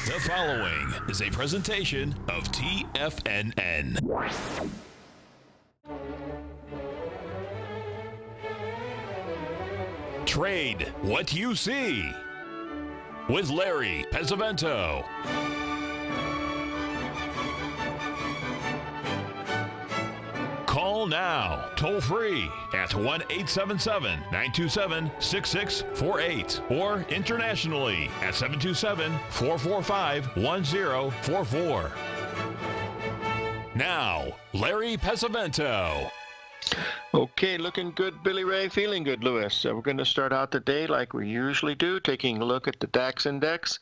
The following is a presentation of TFNN. Trade what you see with Larry Pesavento. Call now, toll free at 1-877-927-6648 or internationally at 727-445-1044. Now, Larry Pesavento. Okay, looking good, Billy Ray. Feeling good, Lewis. So we're going to start out the day like we usually do, taking a look at the DAX index.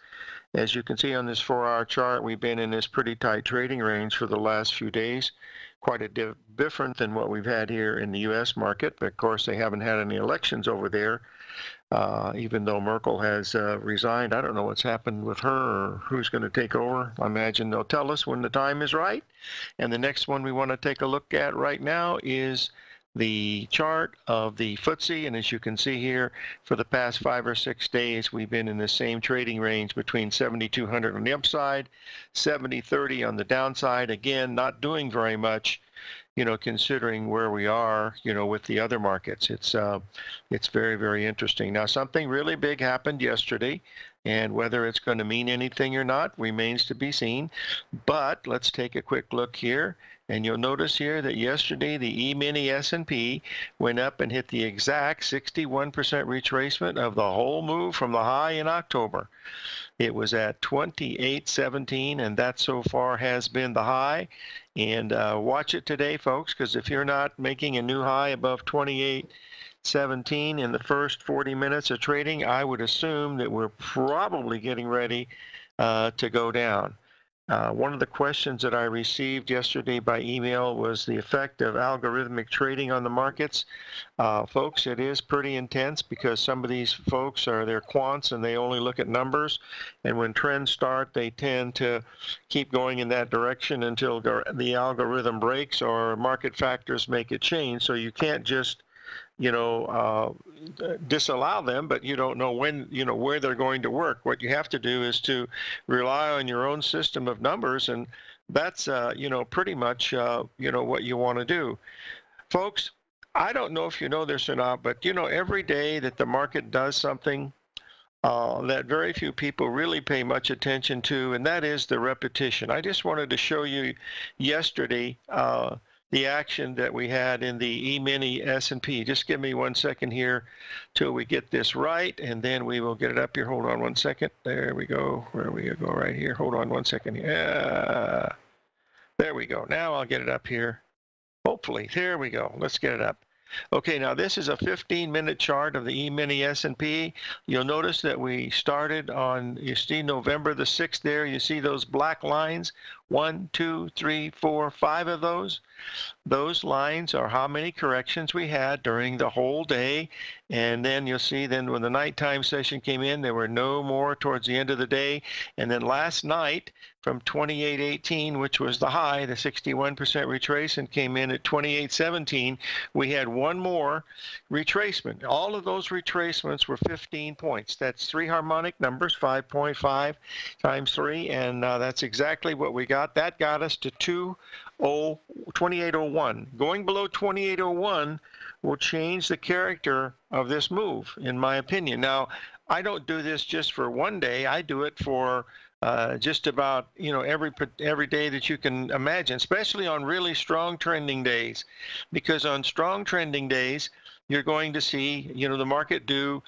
As you can see on this 4-hour chart, we've been in this pretty tight trading range for the last few days. Quite a different than what we've had here in the U.S. market. But of course, they haven't had any elections over there. Even though Merkel has resigned, I don't know what's happened with her or who's going to take over. I imagine they'll tell us when the time is right. And the next one we want to take a look at right now is the chart of the FTSE, and as you can see here, for the past 5 or 6 days, we've been in the same trading range between 7,200 on the upside, 70.30 on the downside. Again, not doing very much, considering where we are, with the other markets. It's very, very interesting. Now, something really big happened yesterday, and whether it's going to mean anything or not remains to be seen. But let's take a quick look here. And you'll notice here that yesterday the E-mini S&P went up and hit the exact 61% retracement of the whole move from the high in October. It was at 28.17, and that so far has been the high. And watch it today, folks, because if you're not making a new high above 28.17 in the first 40 minutes of trading, I would assume that we're probably getting ready to go down. One of the questions that I received yesterday by email was the effect of algorithmic trading on the markets. Folks, it is pretty intense because some of these folks they're quants and they only look at numbers. And when trends start, they tend to keep going in that direction until the algorithm breaks or market factors make it change. So you can't just disallow them, but you don't know when, where they're going to work. What you have to do is to rely on your own system of numbers, and that's, pretty much, what you want to do. Folks, I don't know if you know this or not, but, every day that the market does something that very few people really pay much attention to, and that is the repetition. I just wanted to show you yesterday the action that we had in the E-mini S&P. Just give me 1 second here till we get this right, and then we will get it up here. Hold on 1 second. There we go. Where we go right here. Hold on 1 second here. There we go. Now I'll get it up here. Hopefully. There we go. Let's get it up. Okay, now this is a 15-minute chart of the E-mini S&P. You'll notice that we started on, you see November the 6th there. You see those black lines? 1, 2, 3, 4, 5 of those. Those lines are how many corrections we had during the whole day. And then you'll see then when the nighttime session came in, there were no more towards the end of the day. And then last night from 28.18, which was the high, the 61% retrace, and came in at 28.17, we had one more retracement. All of those retracements were 15 points. That's 3 harmonic numbers, 5.5 times 3, and that's exactly what we got. That got us to 28.01. Going below 28.01 will change the character of this move, in my opinion. Now, I don't do this just for one day. I do it for just about every day that you can imagine, especially on really strong trending days, because on strong trending days you're going to see the market do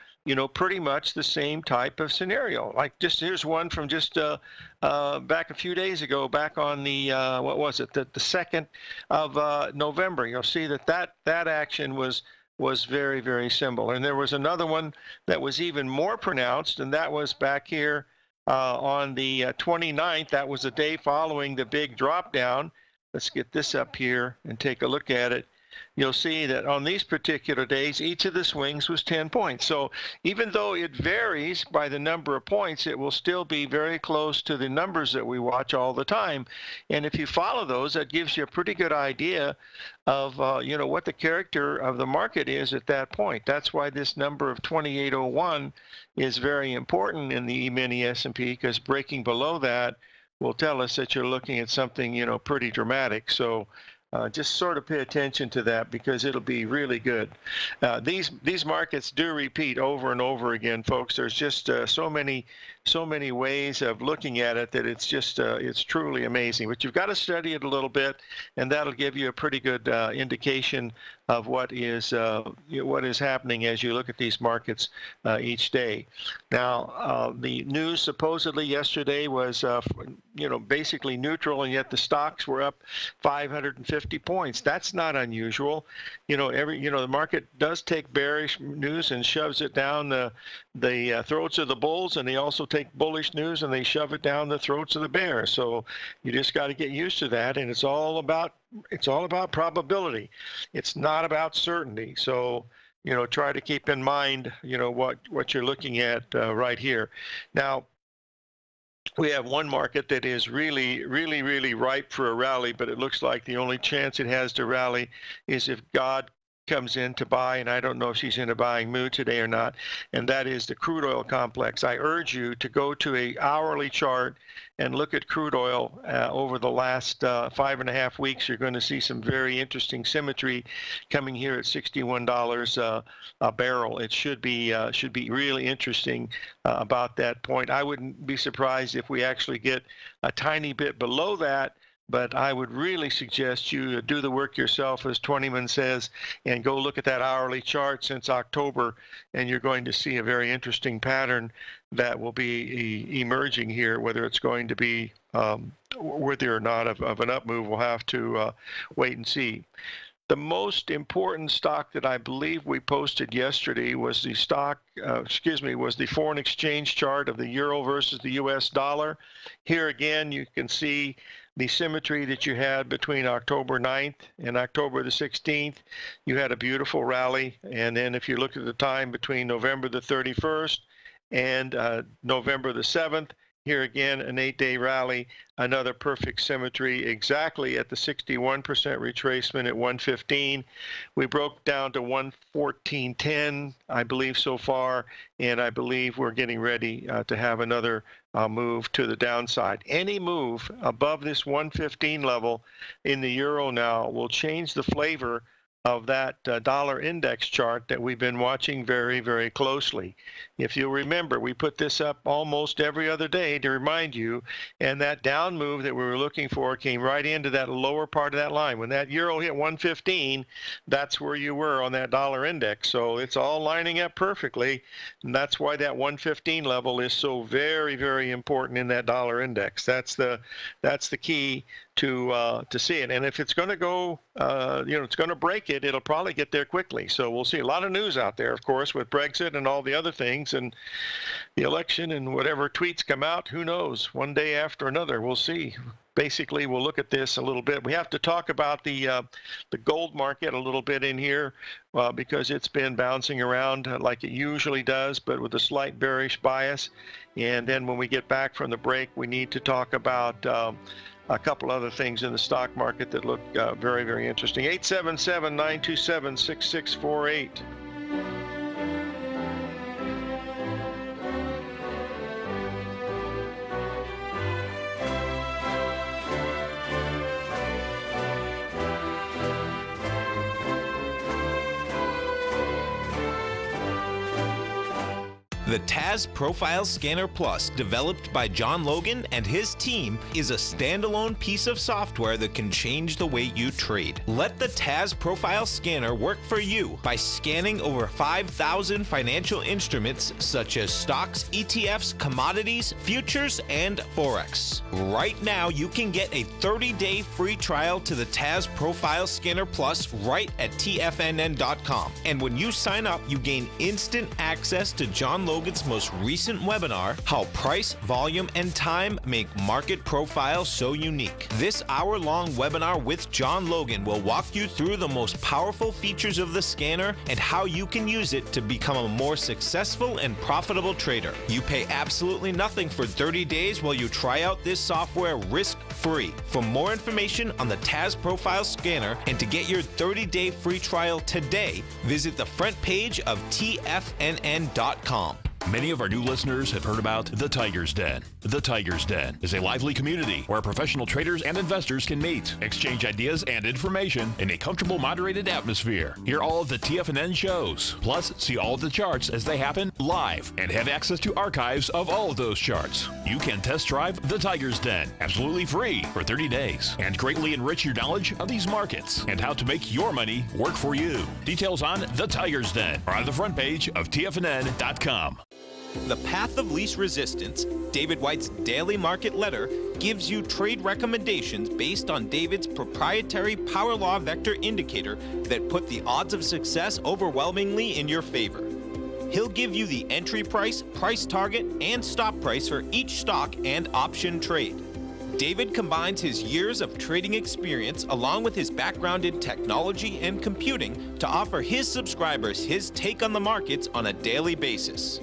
pretty much the same type of scenario. Like here's one from just back a few days ago, back on the what was it, the 2nd of November. You'll see that action was very, very similar. And there was another one that was even more pronounced, and that was back here on the 29th. That was the day following the big drop down. Let's get this up here and take a look at it. you'll see that on these particular days, each of the swings was 10 points. So even though it varies by the number of points, it will still be very close to the numbers that we watch all the time. And if you follow those, that gives you a pretty good idea of what the character of the market is at that point. That's why this number of 2801 is very important in the E-mini S&P, because breaking below that will tell us that you're looking at something pretty dramatic. So just sort of pay attention to that, because it'll be really good. These markets do repeat over and over again, folks. There's just so many ways of looking at it that it's just it's truly amazing. But you've got to study it a little bit, and that'll give you a pretty good indication of what is happening as you look at these markets each day. Now, the news supposedly yesterday was basically neutral, and yet the stocks were up 550 points. That's not unusual. The market does take bearish news and shoves it down the throats of the bulls, and they also take bullish news and they shove it down the throats of the bears. So you just got to get used to that, and it's all about probability. It's not about certainty. So try to keep in mind what you're looking at right here. Now, we have one market that is really, really, really ripe for a rally, but it looks like the only chance it has to rally is if God comes in to buy, and I don't know if she's in a buying mood today or not, and that is the crude oil complex. I urge you to go to an hourly chart and look at crude oil over the last 5.5 weeks. You're going to see some very interesting symmetry coming here at $61 a barrel. It should be really interesting about that point. I wouldn't be surprised if we actually get a tiny bit below that, but I would really suggest you do the work yourself, as Twentyman says, and go look at that hourly chart since October, and you're going to see a very interesting pattern that will be emerging here. Whether it's going to be worthy or not of an up move, we'll have to wait and see. The most important stock that I believe we posted yesterday was the was the foreign exchange chart of the euro versus the US dollar. Here again, you can see the symmetry that you had between October 9th and October the 16th. You had a beautiful rally. And then if you look at the time between November the 31st and November the 7th, here again, an 8-day rally, another perfect symmetry, exactly at the 61% retracement at 115. We broke down to 114.10, I believe, so far, and I believe we're getting ready to have another move to the downside. Any move above this 115 level in the euro now will change the flavor of that dollar index chart that we've been watching very, very closely. If you'll remember, we put this up almost every other day to remind you, and that down move that we were looking for came right into that lower part of that line. When that euro hit 115, that's where you were on that dollar index. So it's all lining up perfectly, and that's why that 115 level is so very, very important in that dollar index. That's the key to see it. And if it's going to go, it's going to break it, it'll probably get there quickly. So we'll see a lot of news out there, of course, with Brexit and all the other things and the election and whatever tweets come out. Who knows? One day after another, we'll see. Basically, we'll look at this a little bit. We have to talk about the gold market a little bit in here because it's been bouncing around like it usually does, but with a slight bearish bias. And then when we get back from the break, we need to talk about a couple other things in the stock market that look very, very interesting. 877-927-6648. The TAS Profile Scanner Plus, developed by John Logan and his team, is a standalone piece of software that can change the way you trade. Let the TAS Profile Scanner work for you by scanning over 5,000 financial instruments such as stocks, ETFs, commodities, futures, and Forex. Right now, you can get a 30-day free trial to the TAS Profile Scanner Plus right at TFNN.com. And when you sign up, you gain instant access to John Logan Logan's most recent webinar, How Price, Volume, and Time Make Market Profiles So Unique. This hour-long webinar with John Logan will walk you through the most powerful features of the scanner and how you can use it to become a more successful and profitable trader. You pay absolutely nothing for 30 days while you try out this software risk-free. For more information on the TAS Profile Scanner and to get your 30-day free trial today, visit the front page of TFNN.com. Many of our new listeners have heard about The Tiger's Den. The Tiger's Den is a lively community where professional traders and investors can meet, exchange ideas and information in a comfortable, moderated atmosphere. Hear all of the TFNN shows, plus see all of the charts as they happen live and have access to archives of all of those charts. You can test drive The Tiger's Den absolutely free for 30 days and greatly enrich your knowledge of these markets and how to make your money work for you. Details on The Tiger's Den are on the front page of TFNN.com. The Path of Least Resistance, David White's daily market letter, gives you trade recommendations based on David's proprietary power law vector indicator that put the odds of success overwhelmingly in your favor. He'll give you the entry price, price target, and stop price for each stock and option trade. David combines his years of trading experience along with his background in technology and computing to offer his subscribers his take on the markets on a daily basis.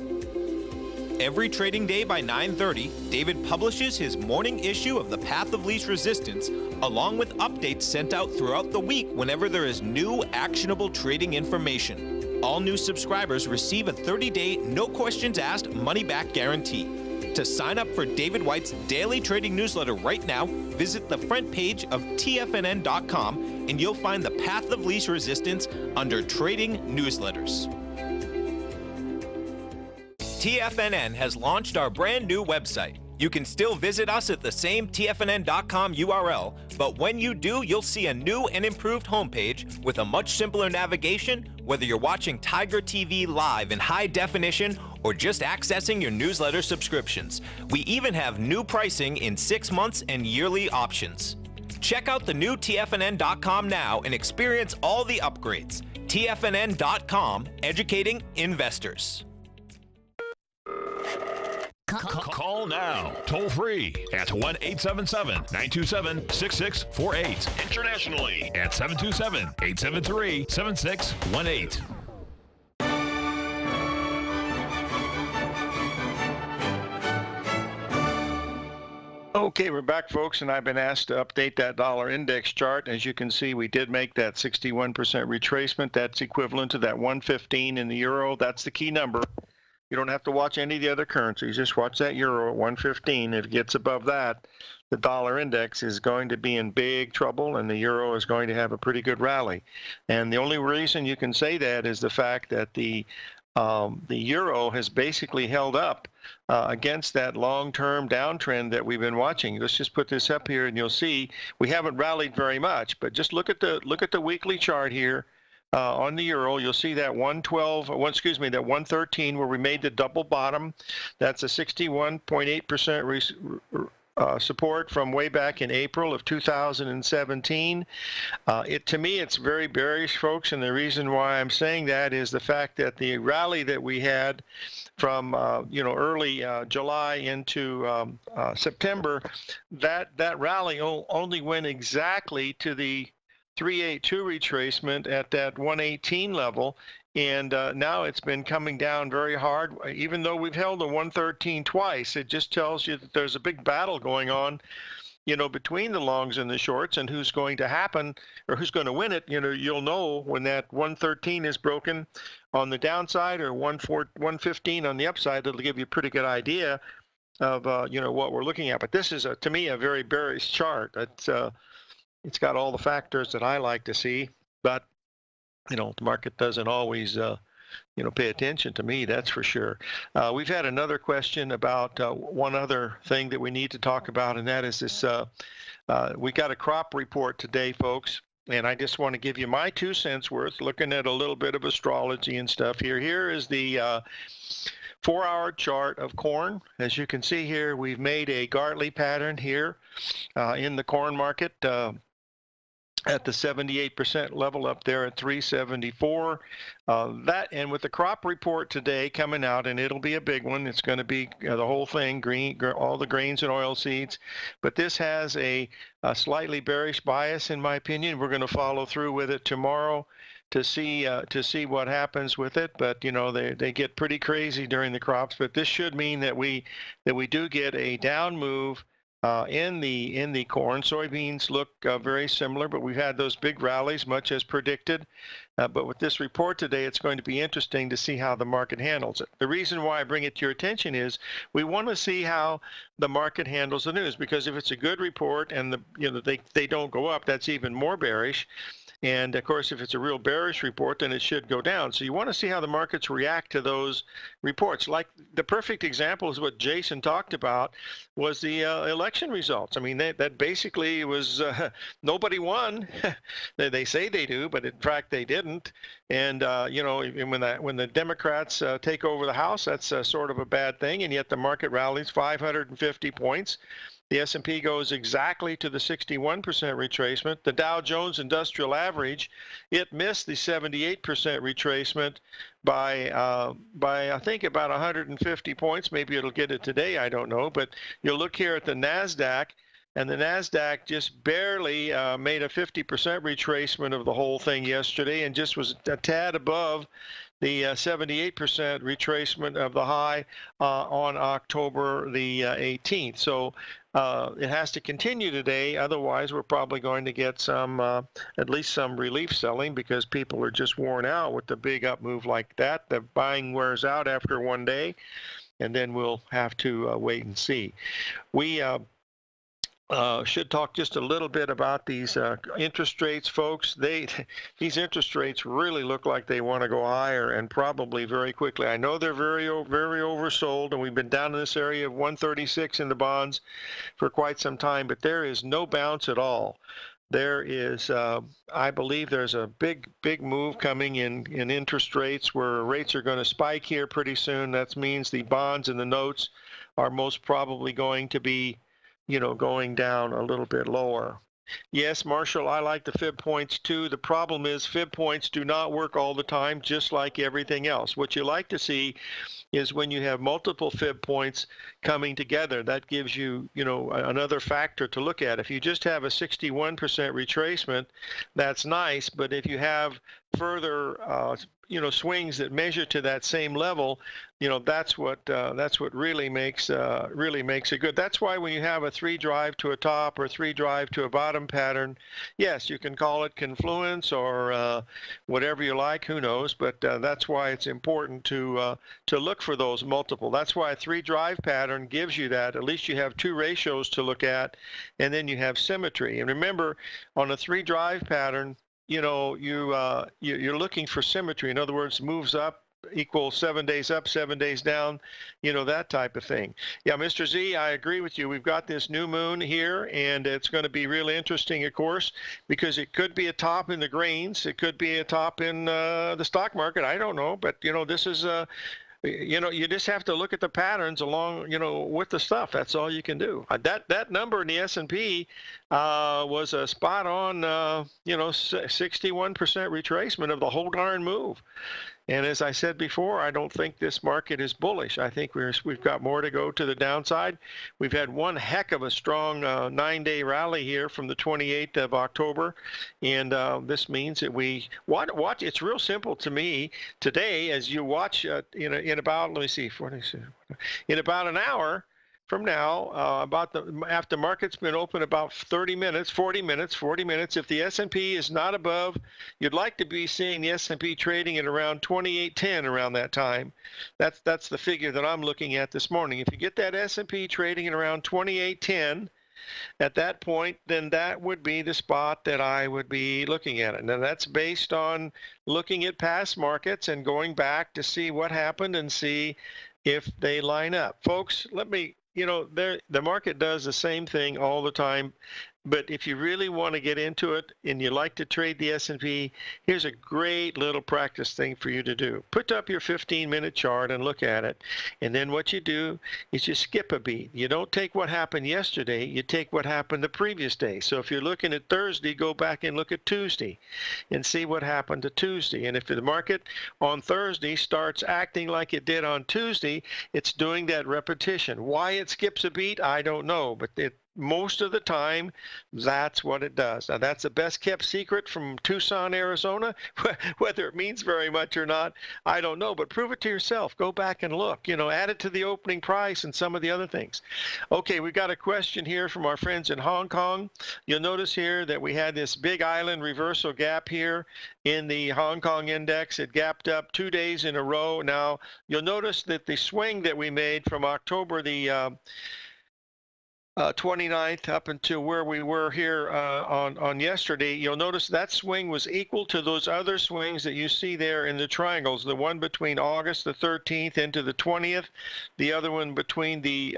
Every trading day by 9:30, David publishes his morning issue of The Path of Least Resistance, along with updates sent out throughout the week whenever there is new actionable trading information. All new subscribers receive a 30-day, no questions asked, money-back guarantee. To sign up for David White's daily trading newsletter right now, visit the front page of TFNN.com and you'll find The Path of Least Resistance under Trading Newsletters. TFNN has launched our brand new website. You can still visit us at the same TFNN.com URL, but when you do, you'll see a new and improved homepage with a much simpler navigation, whether you're watching Tiger TV live in high definition or just accessing your newsletter subscriptions. We even have new pricing in 6 months and yearly options. Check out the new TFNN.com now and experience all the upgrades. TFNN.com, educating investors. Call now, toll free at 1-877-927-6648. Internationally at 727-873-7618. Okay, we're back, folks, and I've been asked to update that dollar index chart. As you can see, we did make that 61% retracement. That's equivalent to that 115 in the euro. That's the key number. You don't have to watch any of the other currencies. Just watch that euro at 115. If it gets above that, the dollar index is going to be in big trouble, and the euro is going to have a pretty good rally. And the only reason you can say that is the fact that the euro has basically held up against that long-term downtrend that we've been watching. Let's just put this up here, and you'll see we haven't rallied very much. But just look at the weekly chart here. On the euro, you'll see that 113 where we made the double bottom. That's a 61.8% support from way back in April of 2017. To me, it's very bearish, folks, and the reason why I'm saying that is the fact that the rally that we had from early July into September, that rally only went exactly to the 382 retracement at that 118 level, and now it's been coming down very hard. Even though we've held the 113 twice, it just tells you that there's a big battle going on, between the longs and the shorts, and who's going to happen or who's going to win it. You'll know when that 113 is broken on the downside or 115 on the upside. It'll give you a pretty good idea of what we're looking at. But this is to me a very bearish chart. It's got all the factors that I like to see, but the market doesn't always pay attention to me, that's for sure. We've had another question about one other thing that we need to talk about, and that is this. We got a crop report today, folks, and I just want to give you my 2 cents worth, looking at a little bit of astrology and stuff here. Here is the 4-hour chart of corn. As you can see here, we've made a Gartley pattern here in the corn market. at the 78% level up there at 374. That, and with the crop report today coming out, and it'll be a big one. It's going to be the whole thing, all the grains and oil seeds. But this has a slightly bearish bias, in my opinion. We're going to follow through with it tomorrow to see what happens with it. But you know, they get pretty crazy during the crops. But this should mean that we do get a down move in the corn. Soybeans look very similar, but we've had those big rallies, much as predicted. But with this report today, it's going to be interesting to see how the market handles it. The reason why I bring it to your attention is we want to see how the market handles the news, because if it's a good report and they don't go up, that's even more bearish. And of course, if it's a real bearish report, then it should go down. So you want to see how the markets react to those reports. Like the perfect example is what Jason talked about was the election results. I mean, that basically was nobody won. They say they do, but in fact they didn't. And you know, when the Democrats take over the House, that's sort of a bad thing. And yet the market rallies 550 points. The S&P goes exactly to the 61% retracement. The Dow Jones Industrial Average, it missed the 78% retracement by I think about 150 points. Maybe it'll get it today, I don't know. But you'll look here at the NASDAQ, and the NASDAQ just barely made a 50% retracement of the whole thing yesterday and just was a tad above the 78% retracement of the high on October the 18th. So it has to continue today. Otherwise, we're probably going to get some, at least some relief selling, because people are just worn out with the big up move like that. The buying wears out after one day, and then we'll have to wait and see. We should talk just a little bit about these interest rates, folks. These interest rates really look like they want to go higher, and probably very quickly. I know they're very oversold, and we've been down in this area of 136 in the bonds for quite some time, but there is no bounce at all. There is, I believe there's a big move coming in interest rates, where rates are going to spike here pretty soon. That means the bonds and the notes are most probably going to be, you know, going down a little bit lower. Yes, Marshall, I like the fib points too. The problem is fib points do not work all the time, just like everything else. What you like to see is when you have multiple fib points coming together. That gives you, you know, another factor to look at. If you just have a 61% retracement, that's nice. But if you have further you know, swings that measure to that same level, you know, that's what really makes it good. That's why when you have a 3 drive to a top or 3 drive to a bottom pattern, yes, you can call it confluence or whatever you like, who knows, but that's why it's important to look for those multiple. That's why a 3 drive pattern gives you that. At least you have 2 ratios to look at, and then you have symmetry. And remember, on a 3 drive pattern, you know, you're looking for symmetry. In other words, moves up equals 7 days up, 7 days down, you know, that type of thing. Yeah, Mr. Z, I agree with you. We've got this new moon here, and it's going to be really interesting, of course, because it could be a top in the grains. It could be a top in the stock market. I don't know, but, you know, this is you know, you just have to look at the patterns along, you know, with the stuff. That's all you can do. That number in the S&P was a spot on, you know, 61% retracement of the whole darn move. And as I said before, I don't think this market is bullish. I think we've got more to go to the downside. We've had one heck of a strong 9-day rally here from the 28th of October, and this means that we watch. It's real simple to me today as you watch in about, let me see, in about an hour from now, after market's been open about 40 minutes. If the S&P is not above, you'd like to be seeing the S&P trading at around 28.10 around that time. That's the figure that I'm looking at this morning. If you get that S&P trading at around 28.10, at that point, then that would be the spot that I would be looking at it. Now, that's based on looking at past markets and going back to see what happened and see if they line up. Folks, let me, you know, the market does the same thing all the time. But if you really want to get into it and you like to trade the S&P, here's a great little practice thing for you to do. Put up your 15-minute chart and look at it. And then what you do is you skip a beat. You don't take what happened yesterday. You take what happened the previous day. So if you're looking at Thursday, go back and look at Tuesday and see what happened to Tuesday. And if the market on Thursday starts acting like it did on Tuesday, it's doing that repetition. Why it skips a beat, I don't know, but most of the time, that's what it does. Now, that's the best kept secret from Tucson, Arizona. Whether it means very much or not, I don't know, but prove it to yourself. Go back and look, add it to the opening price and some of the other things. Okay, we got a question here from our friends in Hong Kong. You'll notice here that we had this big island reversal gap here in the Hong Kong index. It gapped up 2 days in a row. Now, you'll notice that the swing that we made from October the 29th up until where we were here on yesterday, you'll notice that swing was equal to those other swings that you see there in the triangles, the one between August the 13th into the 20th, the other one between the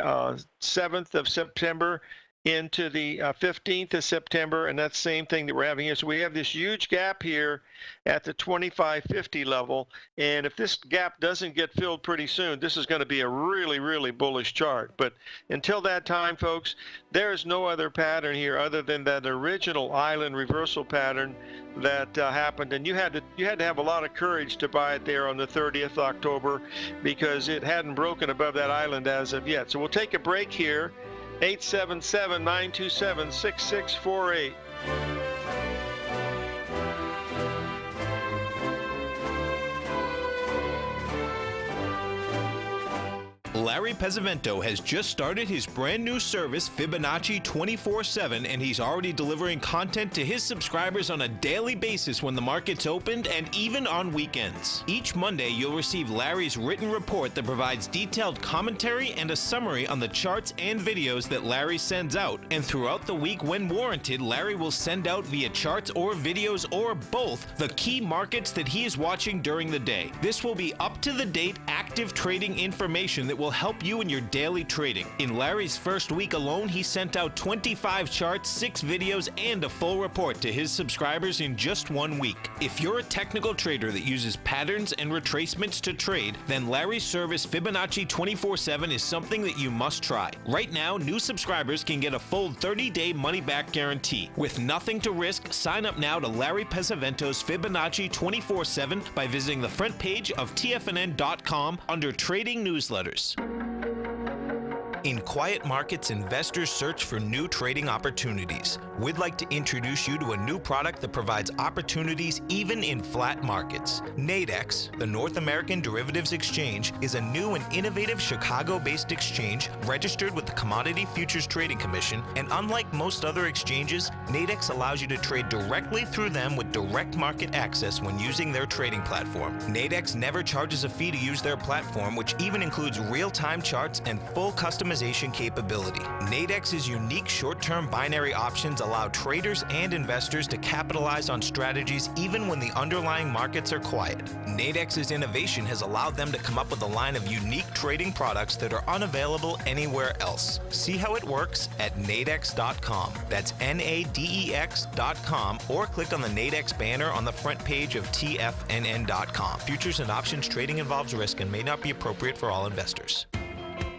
7th of September into the 15th of September, and that's the same thing that we're having here. So we have this huge gap here at the 2550 level, and if this gap doesn't get filled pretty soon, this is going to be a really, really bullish chart. But until that time, folks, there is no other pattern here other than that original island reversal pattern that happened, and you had to have a lot of courage to buy it there on the 30th of October because it hadn't broken above that island as of yet. So we'll take a break here. 877-927-6648. Larry Pesavento has just started his brand new service, Fibonacci 24/7, and he's already delivering content to his subscribers on a daily basis when the market's opened and even on weekends. Each Monday, you'll receive Larry's written report that provides detailed commentary and a summary on the charts and videos that Larry sends out. And throughout the week, when warranted, Larry will send out via charts or videos or both the key markets that he is watching during the day. This will be up-to-the-date, active trading information that will help you in your daily trading. In Larry's first week alone, he sent out 25 charts, 6 videos, and a full report to his subscribers in just 1 week. If you're a technical trader that uses patterns and retracements to trade, then Larry's service Fibonacci 24/7 is something that you must try. Right now, new subscribers can get a full 30-day money-back guarantee. With nothing to risk, sign up now to Larry Pesavento's Fibonacci 24/7 by visiting the front page of TFNN.com under Trading Newsletters. In quiet markets, investors search for new trading opportunities. We'd like to introduce you to a new product that provides opportunities even in flat markets. Nadex, the North American Derivatives Exchange, is a new and innovative Chicago-based exchange registered with the Commodity Futures Trading Commission, and unlike most other exchanges, Nadex allows you to trade directly through them with direct market access when using their trading platform. Nadex never charges a fee to use their platform, which even includes real-time charts and full customization capability. Nadex's unique short-term binary options allow traders and investors to capitalize on strategies even when the underlying markets are quiet. Nadex's innovation has allowed them to come up with a line of unique trading products that are unavailable anywhere else. See how it works at nadex.com. That's NADEX.com, or click on the Nadex banner on the front page of TFNN.com. Futures and options trading involves risk and may not be appropriate for all investors.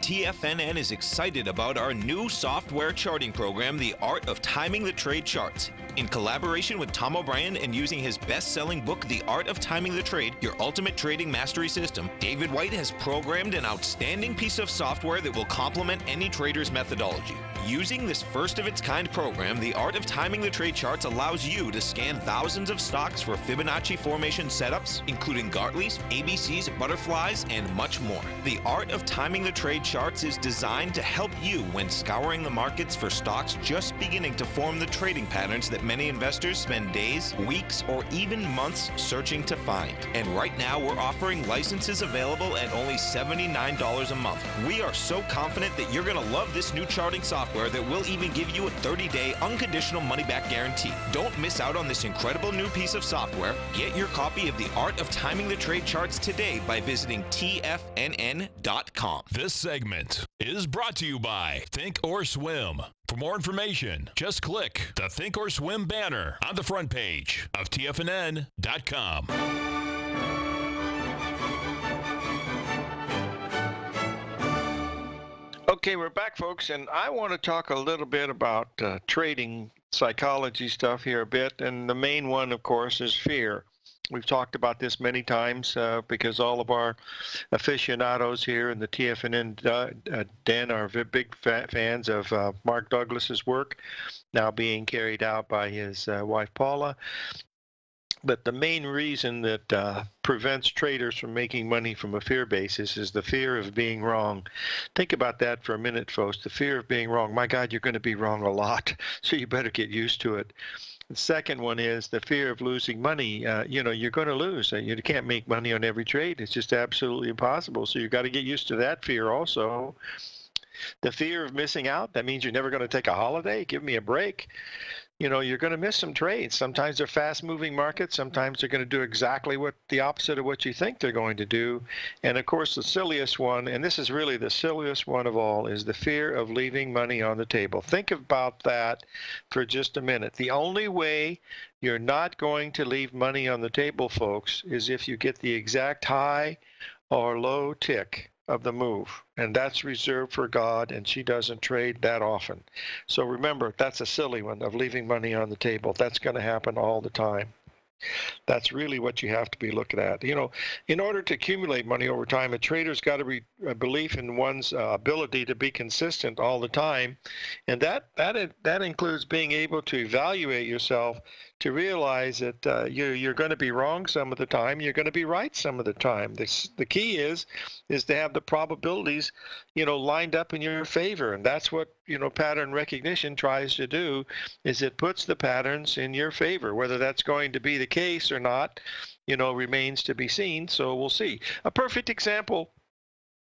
TFNN is excited about our new software charting program, The Art of Timing the Trade Charts. In collaboration with Tom O'Brien and using his best-selling book, The Art of Timing the Trade, Your Ultimate Trading Mastery System, David White has programmed an outstanding piece of software that will complement any trader's methodology. Using this first-of-its-kind program, The Art of Timing the Trade Charts allows you to scan thousands of stocks for Fibonacci formation setups, including Gartleys, ABCs, butterflies, and much more. The Art of Timing the Trade Charts is designed to help you when scouring the markets for stocks just beginning to form the trading patterns that many investors spend days, weeks, or even months searching to find. And right now, we're offering licenses available at only $79 a month. We are so confident that you're going to love this new charting software that will even give you a 30-day unconditional money-back guarantee. Don't miss out on this incredible new piece of software. Get your copy of The Art of Timing the Trade Charts today by visiting TFNN.com. This segment is brought to you by Think or Swim. For more information, just click the Think or Swim banner on the front page of TFNN.com. Okay, we're back, folks, and I want to talk a little bit about trading psychology stuff here a bit, and the main one, of course, is fear. We've talked about this many times because all of our aficionados here in the TFNN den are big fans of Mark Douglas's work, now being carried out by his wife Paula. But the main reason that prevents traders from making money from a fear basis is the fear of being wrong. Think about that for a minute, folks. The fear of being wrong. My God, you're going to be wrong a lot, so you better get used to it. The second one is the fear of losing money. You're going to lose. You can't make money on every trade. It's just absolutely impossible. So you've got to get used to that fear also. The fear of missing out. That means you're never going to take a holiday. Give me a break. You're going to miss some trades. Sometimes they're fast-moving markets. Sometimes they're going to do exactly the opposite of what you think they're going to do. And, of course, the silliest one, and this is really the silliest one of all, is the fear of leaving money on the table. Think about that for just a minute. The only way you're not going to leave money on the table, folks, is if you get the exact high or low tick of the move, and that's reserved for God, and she doesn't trade that often. So remember, that's a silly one of leaving money on the table. That's going to happen all the time. That's really what you have to be looking at. In order to accumulate money over time, a trader's got to be a belief in one's ability to be consistent all the time, and that includes being able to evaluate yourself to realize that you're going to be wrong some of the time, you're going to be right some of the time. The key is to have the probabilities, lined up in your favor, and that's what pattern recognition tries to do. Is it puts the patterns in your favor. Whether that's going to be the case or not, remains to be seen. So we'll see. A perfect example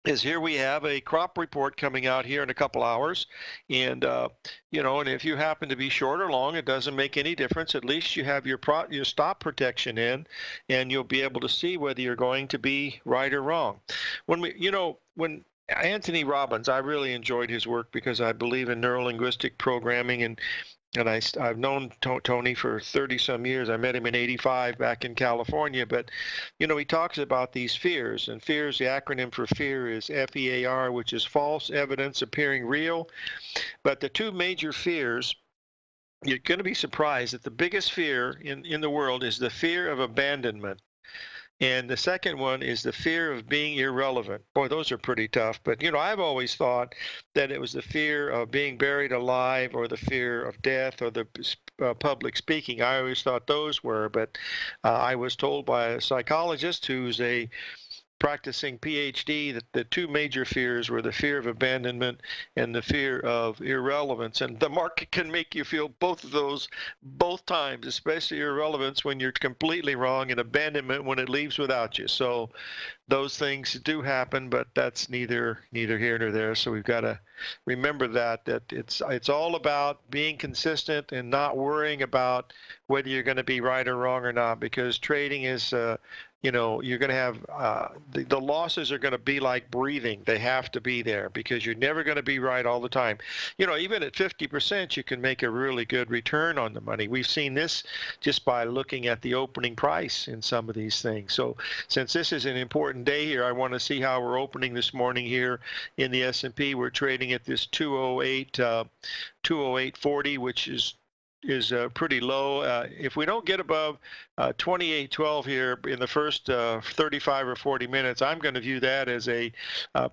is here we have a crop report coming out here in a couple hours, and and if you happen to be short or long, it doesn't make any difference. At least you have your stop protection in, and you'll be able to see whether you're going to be right or wrong. When Anthony Robbins, I really enjoyed his work because I believe in neurolinguistic programming, and I've known Tony for 30-some years. I met him in '85 back in California. But, he talks about these fears. And fears, the acronym for fear is FEAR, which is false evidence appearing real. But the two major fears, you're going to be surprised that the biggest fear in the world is the fear of abandonment. And the second one is the fear of being irrelevant. Boy, those are pretty tough. But, I've always thought that it was the fear of being buried alive or the fear of death or the public speaking. I always thought those were. But I was told by a psychologist who's a practicing PhD that the two major fears were the fear of abandonment and the fear of irrelevance. And the market can make you feel both of those both times, especially irrelevance when you're completely wrong and abandonment when it leaves without you. So those things do happen, but that's neither here nor there. So we've got to remember that it's all about being consistent and not worrying about whether you're going to be right or wrong or not, because trading is you're going to have the losses are going to be like breathing. They have to be there because you're never going to be right all the time. Even at 50%, you can make a really good return on the money. We've seen this just by looking at the opening price in some of these things. So since this is an important day here, I want to see how we're opening this morning here in the S&P. We're trading at this 208.40, which is pretty low. If we don't get above 28.12 here in the first 35 or 40 minutes, I'm going to view that as a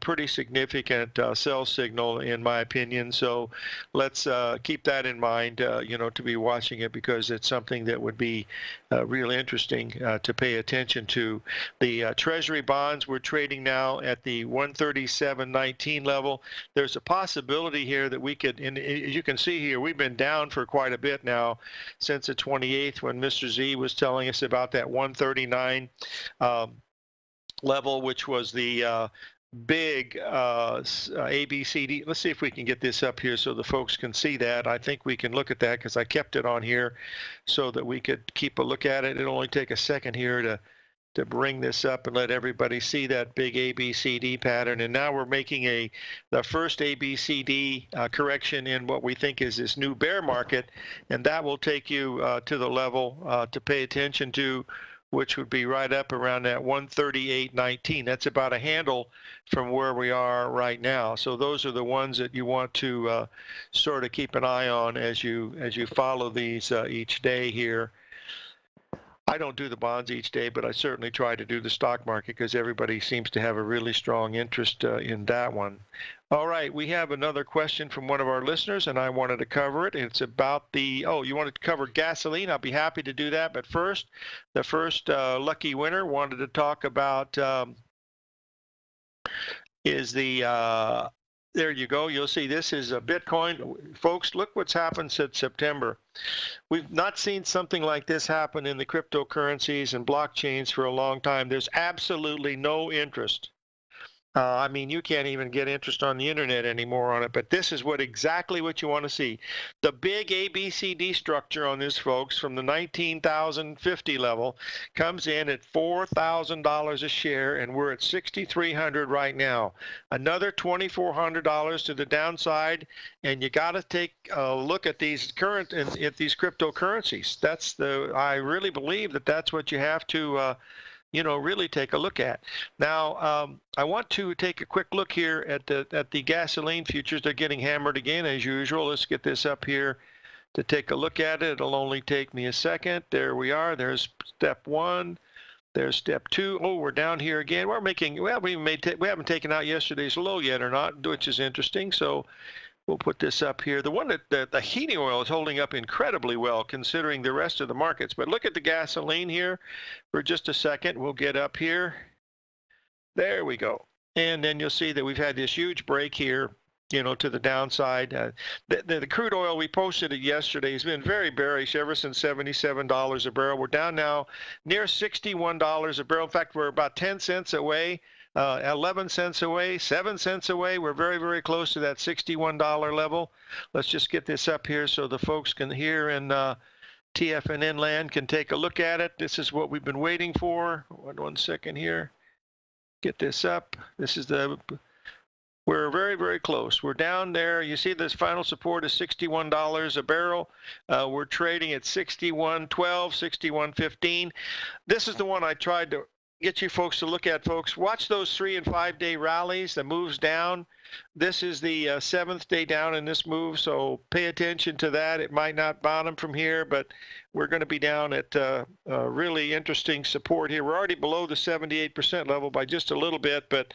pretty significant sell signal, in my opinion. So let's keep that in mind, to be watching it, because it's something that would be real interesting to pay attention to. The Treasury bonds, we're trading now at the 137.19 level. There's a possibility here that we could, and as you can see here, we've been down for quite a bit now since the 28th, when Mr. Z was telling us about that 139 level, which was the big ABCD. Let's see if we can get this up here so the folks can see that. I think we can look at that because I kept it on here so that we could keep a look at it. It'll only take a second here to to bring this up and let everybody see that big ABCD pattern. And now we're making the first ABCD correction in what we think is this new bear market, and that will take you to the level to pay attention to, which would be right up around that 138.19. That's about a handle from where we are right now. So those are the ones that you want to sort of keep an eye on as you follow these each day here. I don't do the bonds each day, but I certainly try to do the stock market because everybody seems to have a really strong interest in that one. All right, we have another question from one of our listeners, and I wanted to cover it. It's about you wanted to cover gasoline. I'll be happy to do that. But first, the first lucky winner wanted to talk about there you go. You'll see this is a Bitcoin. Folks, look what's happened since September. We've not seen something like this happen in the cryptocurrencies and blockchains for a long time. There's absolutely no interest. I mean, you can't even get interest on the internet anymore on it, but this is exactly what you want to see. The big ABCD structure on this, folks, from the 19,050 level comes in at $4,000 a share, and we're at $6,300 right now. Another $2,400 to the downside, and you got to take a look at these these cryptocurrencies. I really believe that's what you have to really take a look at. Now, I want to take a quick look here at the gasoline futures. They're getting hammered again, as usual. Let's get this up here to take a look at it. It'll only take me a second. There we are. There's step one. There's step two. Oh, we're down here again. We haven't taken out yesterday's low yet or not, which is interesting. So we'll put this up here. The one that the heating oil is holding up incredibly well considering the rest of the markets. But look at the gasoline here for just a second. We'll get up here. There we go. And then you'll see that we've had this huge break here, to the downside. The crude oil, we posted it yesterday, has been very bearish ever since $77 a barrel. We're down now near $61 a barrel. In fact, we're about 10 cents away. 11 cents away, 7 cents away. We're very, very close to that $61 level. Let's just get this up here so the folks can hear in TFNN land can take a look at it. This is what we've been waiting for. One second here. Get this up. We're very, very close. We're down there. You see this final support is $61 a barrel. We're trading at $61.12, $61.15. This is the one I tried to get you folks to look at, folks. Watch those 3- and 5-day rallies, the moves down. This is the 7th day down in this move, so pay attention to that. It might not bottom from here, but we're going to be down at really interesting support here. We're already below the 78% level by just a little bit, but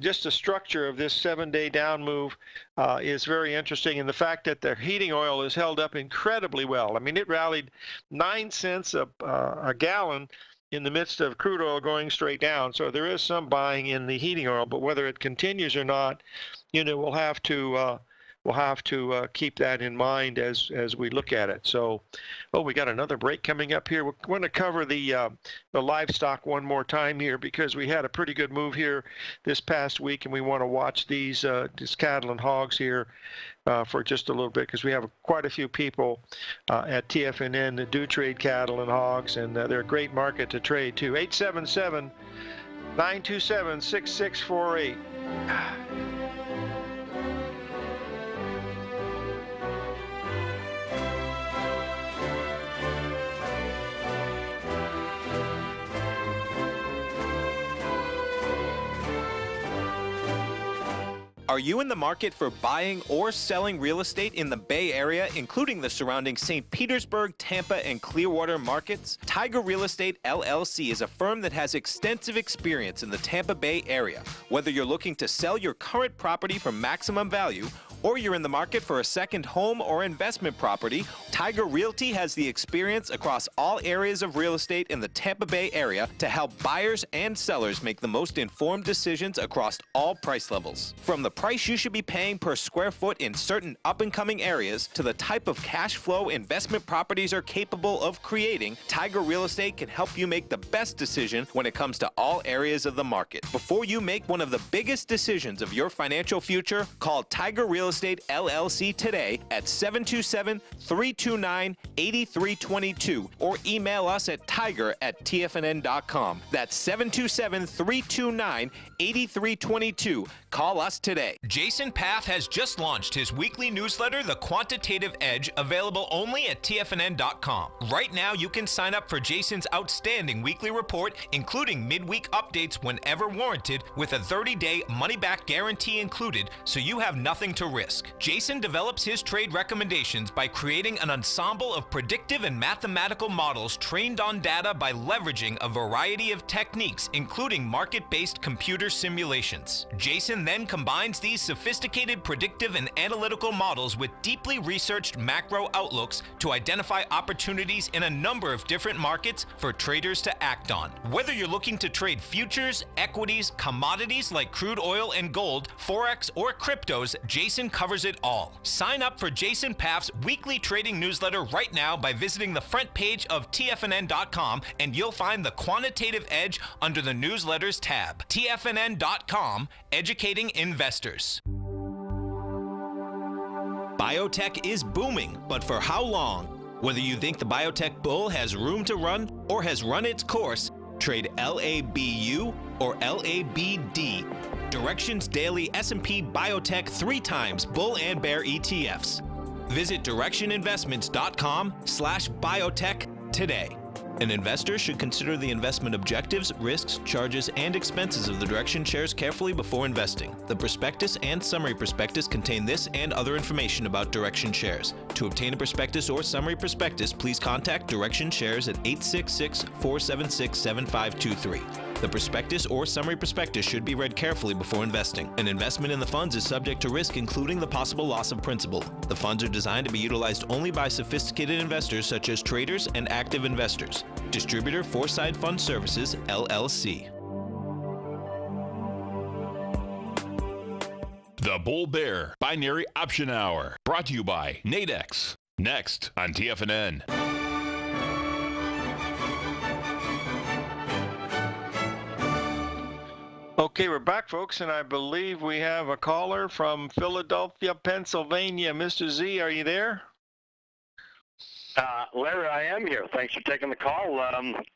just the structure of this 7-day down move is very interesting. And the fact that the heating oil is held up incredibly well. I mean, it rallied 9 cents a gallon in the midst of crude oil going straight down. So there is some buying in the heating oil, but whether it continues or not, we'll have to keep that in mind as we look at it. So, we got another break coming up here. We're going to cover the livestock one more time here because we had a pretty good move here this past week, and we want to watch these cattle and hogs here for just a little bit because we have quite a few people at TFNN that do trade cattle and hogs, and they're a great market to trade too. 877-927-6648. Are you in the market for buying or selling real estate in the Bay Area, including the surrounding St. Petersburg, Tampa, and Clearwater markets? Tiger Real Estate LLC is a firm that has extensive experience in the Tampa Bay area. Whether you're looking to sell your current property for maximum value, or you're in the market for a second home or investment property, Tiger Realty has the experience across all areas of real estate in the Tampa Bay area to help buyers and sellers make the most informed decisions across all price levels. From the price you should be paying per square foot in certain up-and-coming areas to the type of cash flow investment properties are capable of creating, Tiger Real Estate can help you make the best decision when it comes to all areas of the market. Before you make one of the biggest decisions of your financial future, call Tiger Real Estate Estate LLC today at 727-329-8322 or email us at tiger@tfnn.com. That's 727-329-8322. Call us today. Jason Path has just launched his weekly newsletter, The Quantitative Edge, available only at tfnn.com. Right now, you can sign up for Jason's outstanding weekly report, including midweek updates whenever warranted, with a 30-day money-back guarantee included, so you have nothing to risk. Jason develops his trade recommendations by creating an ensemble of predictive and mathematical models trained on data by leveraging a variety of techniques, including market-based computer simulations. Jason then combines these sophisticated predictive and analytical models with deeply researched macro outlooks to identify opportunities in a number of different markets for traders to act on. Whether you're looking to trade futures, equities, commodities like crude oil and gold, forex, or cryptos, Jason covers it all. Sign up for Jason Path's weekly trading newsletter right now by visiting the front page of tfnn.com, and you'll find the Quantitative Edge under the Newsletters tab. tfnn.com, educating investors. Biotech is booming, but for how long? Whether you think the biotech bull has room to run or has run its course, trade LABU or LABD. Direction's daily S&P Biotech 3 times bull and bear ETFs. Visit directioninvestments.com/biotech today. An investor should consider the investment objectives, risks, charges, and expenses of the Direction shares carefully before investing. The prospectus and summary prospectus contain this and other information about Direction shares. To obtain a prospectus or summary prospectus, please contact Direction shares at 866-476-7523. The prospectus or summary prospectus should be read carefully before investing. An investment in the funds is subject to risk, including the possible loss of principal. The funds are designed to be utilized only by sophisticated investors such as traders and active investors. Distributor Foreside Fund Services, LLC. The Bull Bear Binary Option Hour, brought to you by Nadex. Next on TFNN. Okay, we're back, folks, and I believe we have a caller from Philadelphia, Pennsylvania. Mr. Z, are you there? Larry, I am here. Thanks for taking the call.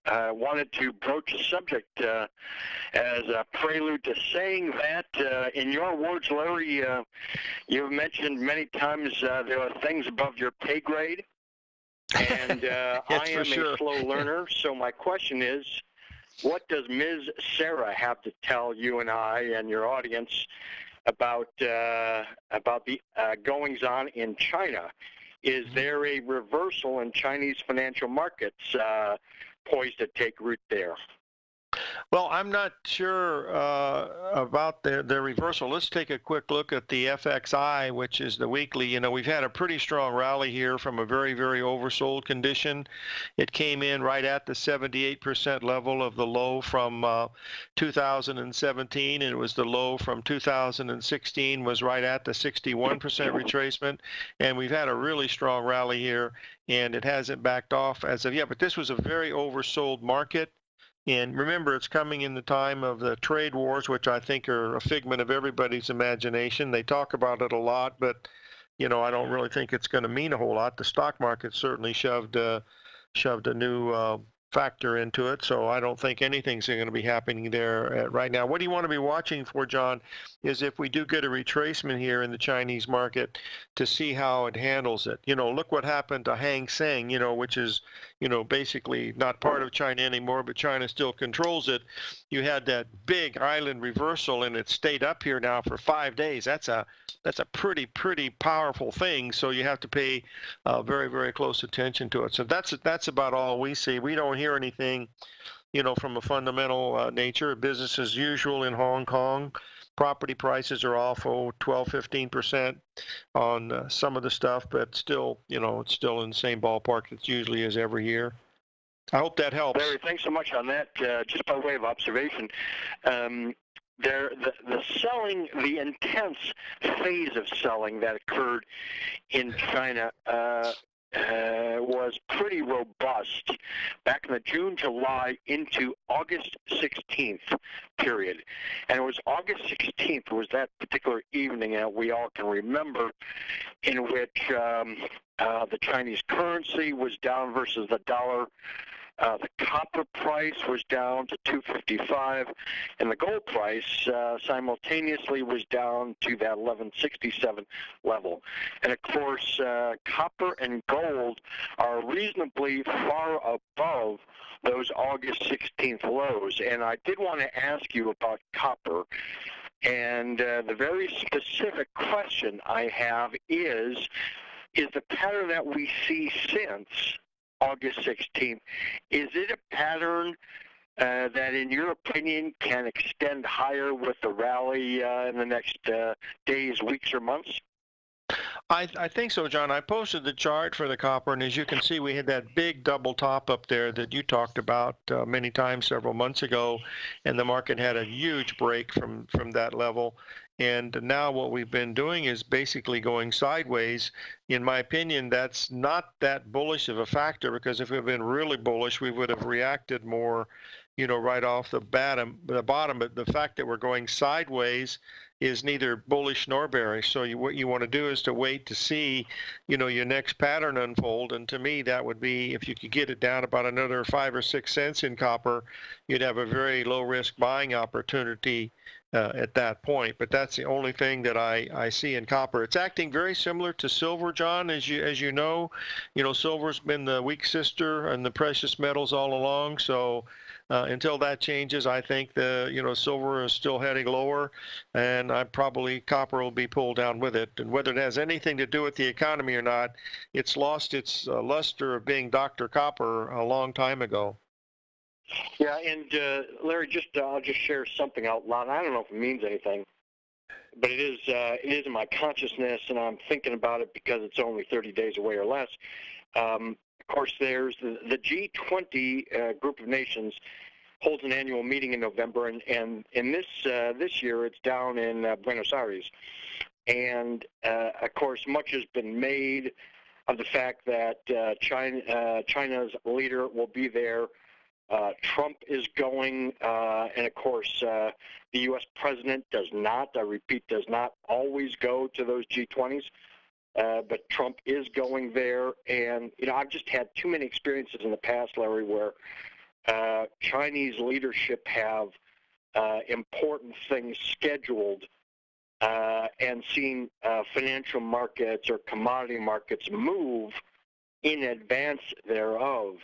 I wanted to broach a subject as a prelude to saying that, in your words, Larry, you've mentioned many times there are things above your pay grade, and I am a slow learner, so my question is, what does Ms. Sarah have to tell you and I and your audience about the goings-on in China? Is there a reversal in Chinese financial markets poised to take root there? Well, I'm not sure about the reversal. Let's take a quick look at the FXI, which is the weekly. You know, we've had a pretty strong rally here from a very, very oversold condition. It came in right at the 78% level of the low from 2017, and it was the low from 2016 was right at the 61% retracement. And we've had a really strong rally here, and it hasn't backed off as of yet. But this was a very oversold market. And remember, it's coming in the time of the trade wars, which I think are a figment of everybody's imagination. They talk about it a lot, but, you know, I don't really think it's going to mean a whole lot. The stock market certainly shoved a new factor into it, so I don't think anything's going to be happening there right now. What do you want to be watching for, John, is if we do get a retracement here in the Chinese market to see how it handles it. You know, look what happened to Hang Seng, you know, which is, you know, basically not part of China anymore, but China still controls it. You had that big island reversal, and it stayed up here now for 5 days. That's a pretty powerful thing, so you have to pay very, very close attention to it. So that's about all we see. We don't hear anything, you know, from a fundamental nature. Business as usual in Hong Kong. Property prices are off 12-15% on some of the stuff, but still, you know, it's still in the same ballpark it usually is every year. I hope that helps. Larry, thanks so much on that. Just by way of observation, the selling, the intense phase of selling that occurred in China was pretty robust back in the June, July into August 16th period. And it was August 16th was that particular evening that we all can remember, in which the Chinese currency was down versus the dollar. The copper price was down to $2.55, and the gold price simultaneously was down to that $11.67 level. And of course, copper and gold are reasonably far above those August 16th lows. And I did want to ask you about copper. And the very specific question I have is the pattern that we see since August 16th, is it a pattern that, in your opinion, can extend higher with the rally in the next days, weeks, or months? I think so, John. I posted the chart for the copper, and as you can see, we had that big double top up there that you talked about many times several months ago, and the market had a huge break from that level. And now what we've been doing is basically going sideways. In my opinion, that's not that bullish of a factor, because if we've been really bullish, we would have reacted more, right off the bottom. But the fact that we're going sideways is neither bullish nor bearish. So what you want to do is to wait to see, your next pattern unfold. And to me, that would be, if you could get it down about another 5 or 6 cents in copper, you'd have a very low risk buying opportunity at that point. But that's the only thing that I see in copper. It's acting very similar to silver, John, as you know. Silver's been the weak sister and the precious metals all along. So until that changes, I think silver is still heading lower, and probably copper will be pulled down with it. And whether it has anything to do with the economy or not, it's lost its luster of being Dr. Copper a long time ago. Yeah, and Larry, I'll just share something out loud. I don't know if it means anything, but it is in my consciousness, and I'm thinking about it because it's only 30 days away or less. Of course, there's the G20 group of nations holds an annual meeting in November, and in this year it's down in Buenos Aires. And of course, much has been made of the fact that China's leader will be there. Trump is going, and of course, the U.S. president does not, I repeat, does not always go to those G20s, but Trump is going there. And, I've just had too many experiences in the past, Larry, where Chinese leadership have important things scheduled and seen financial markets or commodity markets move in advance thereof.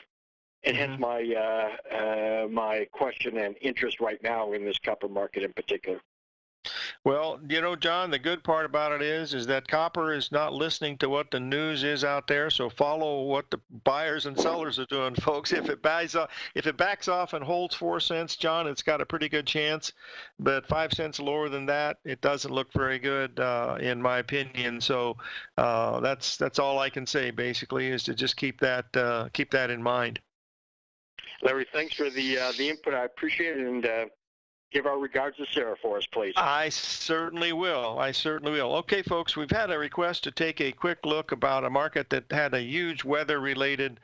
And hence my question and interest right now in this copper market in particular. Well, John, the good part about it is that copper is not listening to what the news is out there. So follow what the buyers and sellers are doing, folks. If it backs off and holds 4 cents, John, it's got a pretty good chance. But 5 cents lower than that, it doesn't look very good, in my opinion. So that's all I can say, basically, is to just keep that in mind. Larry, thanks for the input. I appreciate it, and give our regards to Sarah for us, please. I certainly will. Okay, folks, we've had a request to take a quick look about a market that had a huge weather-related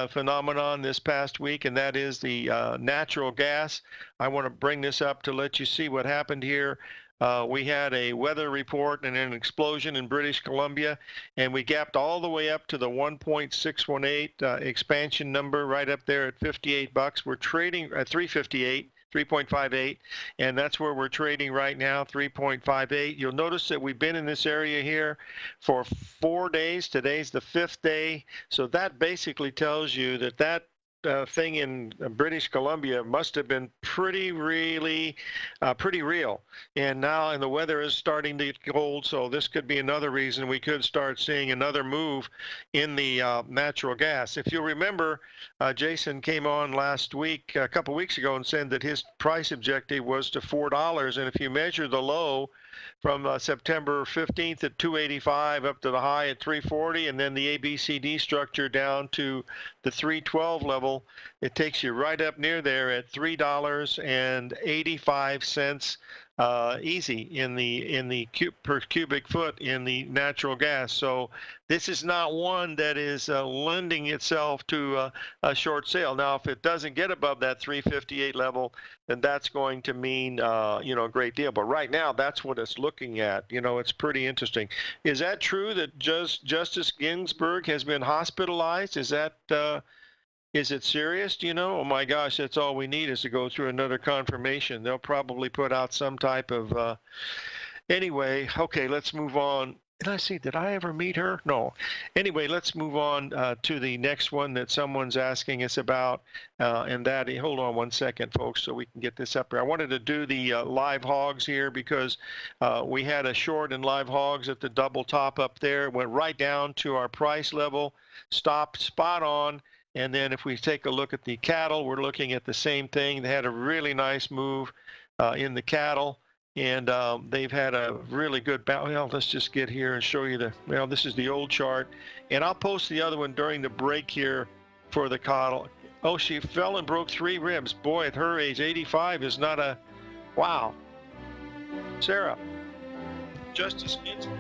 phenomenon this past week, and that is the natural gas. I want to bring this up to let you see what happened here. We had a weather report and an explosion in British Columbia, and we gapped all the way up to the 1.618 expansion number right up there at $58. We're trading at 3.58, and that's where we're trading right now, 3.58. You'll notice that we've been in this area here for 4 days. Today's the 5th day, so that basically tells you that thing in British Columbia must have been pretty real. And the weather is starting to get cold, so this could be another reason we could start seeing another move in the natural gas. If you'll remember, Jason came on last week, a couple weeks ago, and said that his price objective was to $4. And if you measure the low from September 15th at 285 up to the high at 340, and then the ABCD structure down to the 312 level, it takes you right up near there at $3.85 easy in the per cubic foot in the natural gas. So this is not one that is lending itself to a short sale. Now, if it doesn't get above that 358 level, then that's going to mean a great deal. But right now, that's what it's looking at. It's pretty interesting. Is that true that Justice Ginsburg has been hospitalized? Is it serious? Oh my gosh, that's all we need is to go through another confirmation. They'll probably put out some type of, anyway, okay, let's move on. Did I ever meet her? No. Anyway, let's move on to the next one that someone's asking us about. Hold on one second, folks, so we can get this up here. I wanted to do the live hogs here because we had a short in live hogs at the double top up there. Went right down to our price level, stopped spot on. And then if we take a look at the cattle, we're looking at the same thing. They had a really nice move in the cattle, and they've had a really good bounce. Well, let's just get here and show you this is the old chart. And I'll post the other one during the break here for the cattle. Oh, she fell and broke 3 ribs. Boy, at her age, 85 is not a, wow. Sarah, Justice Ginsburg.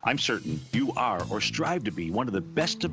I'm certain you are or strive to be one of the best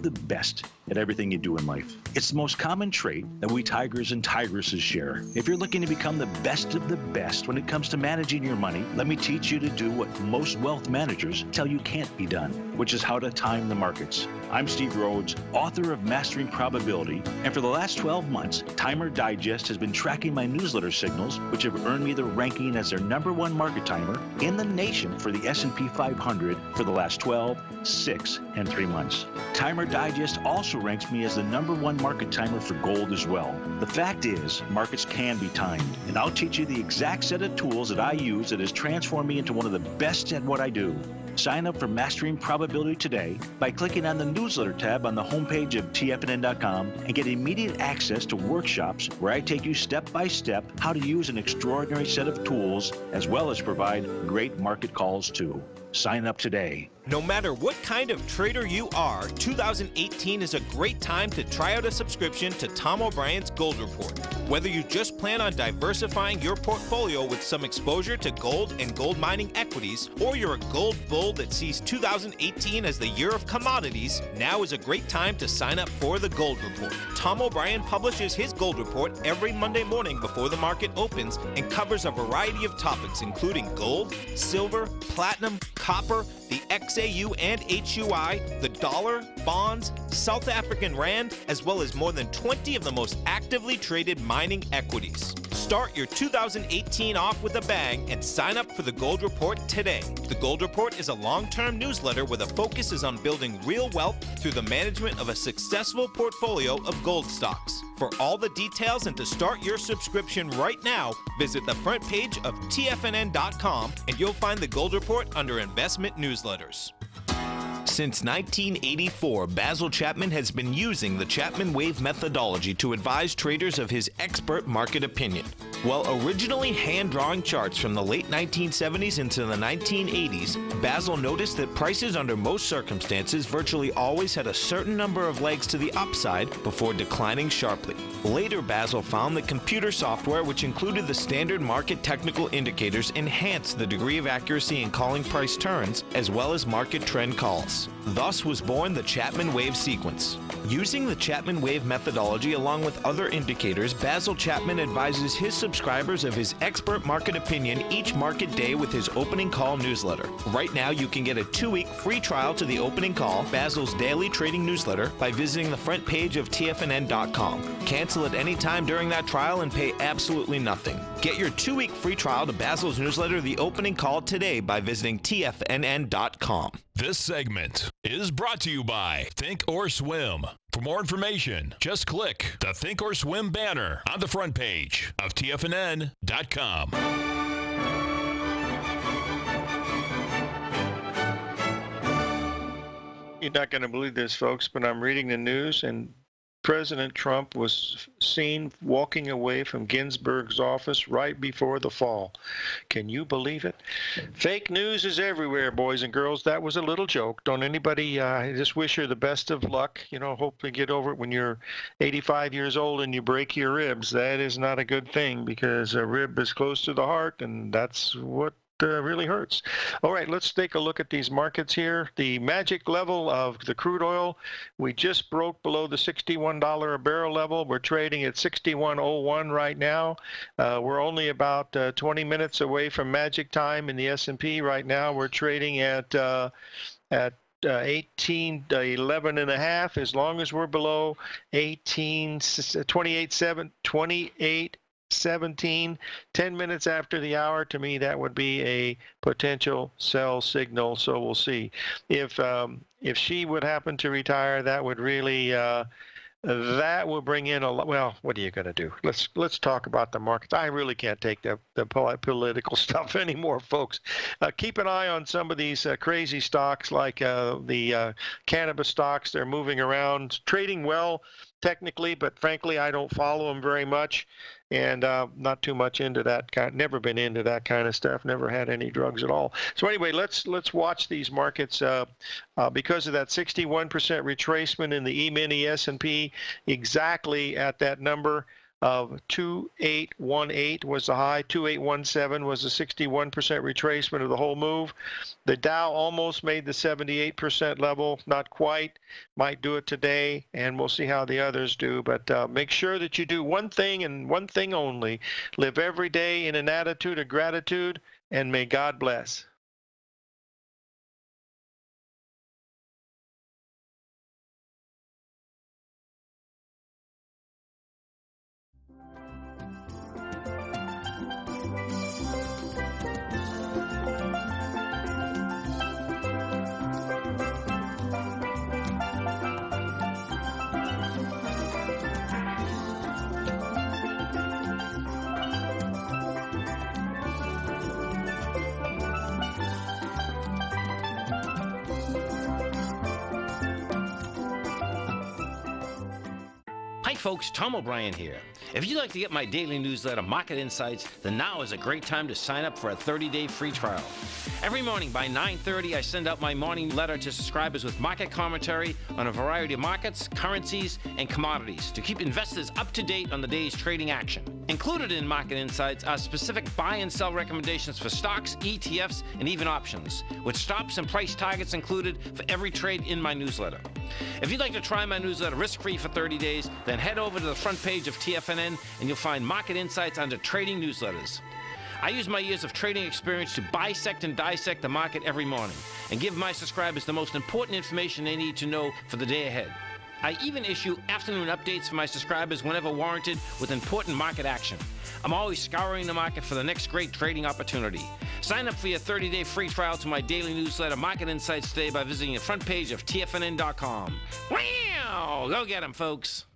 at everything you do in life. It's the most common trait that we tigers and tigresses share. If you're looking to become the best of the best when it comes to managing your money, let me teach you to do what most wealth managers tell you can't be done, which is how to time the markets. I'm Steve Rhodes, author of Mastering Probability, and for the last 12 months, Timer Digest has been tracking my newsletter signals, which have earned me the ranking as their #1 market timer in the nation for the S&P 500 for the last 12, 6, and 3 months. Timer Digest also ranks me as the #1 market timer for gold as well. The fact is, markets can be timed, and I'll teach you the exact set of tools that I use that has transformed me into one of the best at what I do. Sign up for Mastering Probability today by clicking on the newsletter tab on the homepage of TFNN.com and get immediate access to workshops where I take you step by step how to use an extraordinary set of tools as well as provide great market calls too. Sign up today. No matter what kind of trader you are, 2018 is a great time to try out a subscription to Tom O'Brien's Gold Report. Whether you just plan on diversifying your portfolio with some exposure to gold and gold mining equities, or you're a gold bull that sees 2018 as the year of commodities, now is a great time to sign up for the Gold Report. Tom O'Brien publishes his Gold Report every Monday morning before the market opens and covers a variety of topics including gold, silver, platinum, copper, the XAU and HUI, the dollar, bonds, South African rand, as well as more than 20 of the most actively traded mining equities. Start your 2018 off with a bang and sign up for the Gold Report today. The Gold Report is a long-term newsletter where the focus is on building real wealth through the management of a successful portfolio of gold stocks. For all the details and to start your subscription right now, visit the front page of TFNN.com and you'll find the Gold Report under Investment Newsletters. Since 1984, Basil Chapman has been using the Chapman Wave methodology to advise traders of his expert market opinion. While originally hand-drawing charts from the late 1970s into the 1980s, Basil noticed that prices under most circumstances virtually always had a certain number of legs to the upside before declining sharply. Later, Basil found that computer software, which included the standard market technical indicators, enhanced the degree of accuracy in calling price turns, as well as market trend calls. Thus was born the Chapman Wave sequence. Using the Chapman Wave methodology along with other indicators, Basil Chapman advises his subscribers of his expert market opinion each market day with his opening call newsletter. Right now, you can get a 2-week free trial to the opening call, Basil's daily trading newsletter, by visiting the front page of TFNN.com. Cancel at any time during that trial and pay absolutely nothing. Get your 2-week free trial to Basil's newsletter, The Opening Call, today by visiting TFNN.com. This segment is brought to you by Think or Swim. For more information, just click the Think or Swim banner on the front page of TFNN.com. You're not going to believe this, folks, but I'm reading the news, and President Trump was seen walking away from Ginsburg's office right before the fall. Can you believe it? Fake news is everywhere, boys and girls. That was a little joke. Don't anybody just wish her the best of luck. You know, hopefully get over it when you're 85 years old and you break your ribs. That is not a good thing because a rib is close to the heart, and that's what really hurts. All right, let's take a look at these markets here. The magic level of the crude oil, we just broke below the $61 a barrel level. We're trading at 61.01 right now. We're only about 20 minutes away from magic time in the S&P right now. We're trading at 1811 and a half. As long as we're below 28.17, 10 minutes after the hour, to me, that would be a potential sell signal. So we'll see. If she would happen to retire, that would really that will bring in a lot. Well, what are you going to do? Let's talk about the markets. I really can't take the political stuff anymore, folks. Keep an eye on some of these crazy stocks like the cannabis stocks. They're moving around, trading well technically, but frankly, I don't follow them very much, and not too much into that kind. Never been into that kind of stuff. Never had any drugs at all. So anyway, let's watch these markets because of that 61% retracement in the E-mini S&P, exactly at that number of 2818 was the high, 2817 was the 61% retracement of the whole move. The Dow almost made the 78% level, not quite. Might do it today, and we'll see how the others do. But make sure that you do one thing and one thing only. Live every day in an attitude of gratitude, and may God bless. Hi folks, Tom O'Brien here. If you'd like to get my daily newsletter, Market Insights, then now is a great time to sign up for a 30-day free trial. Every morning by 9:30, I send out my morning letter to subscribers with market commentary on a variety of markets, currencies, and commodities to keep investors up to date on the day's trading action. Included in Market Insights are specific buy and sell recommendations for stocks, ETFs, and even options, with stops and price targets included for every trade in my newsletter. If you'd like to try my newsletter risk-free for 30 days, then head over to the front page of TFNN and you'll find Market Insights under Trading Newsletters. I use my years of trading experience to bisect and dissect the market every morning and give my subscribers the most important information they need to know for the day ahead. I even issue afternoon updates for my subscribers whenever warranted with important market action. I'm always scouring the market for the next great trading opportunity. Sign up for your 30-day free trial to my daily newsletter, Market Insights, today by visiting the front page of TFNN.com. Wow! Go get 'em, folks!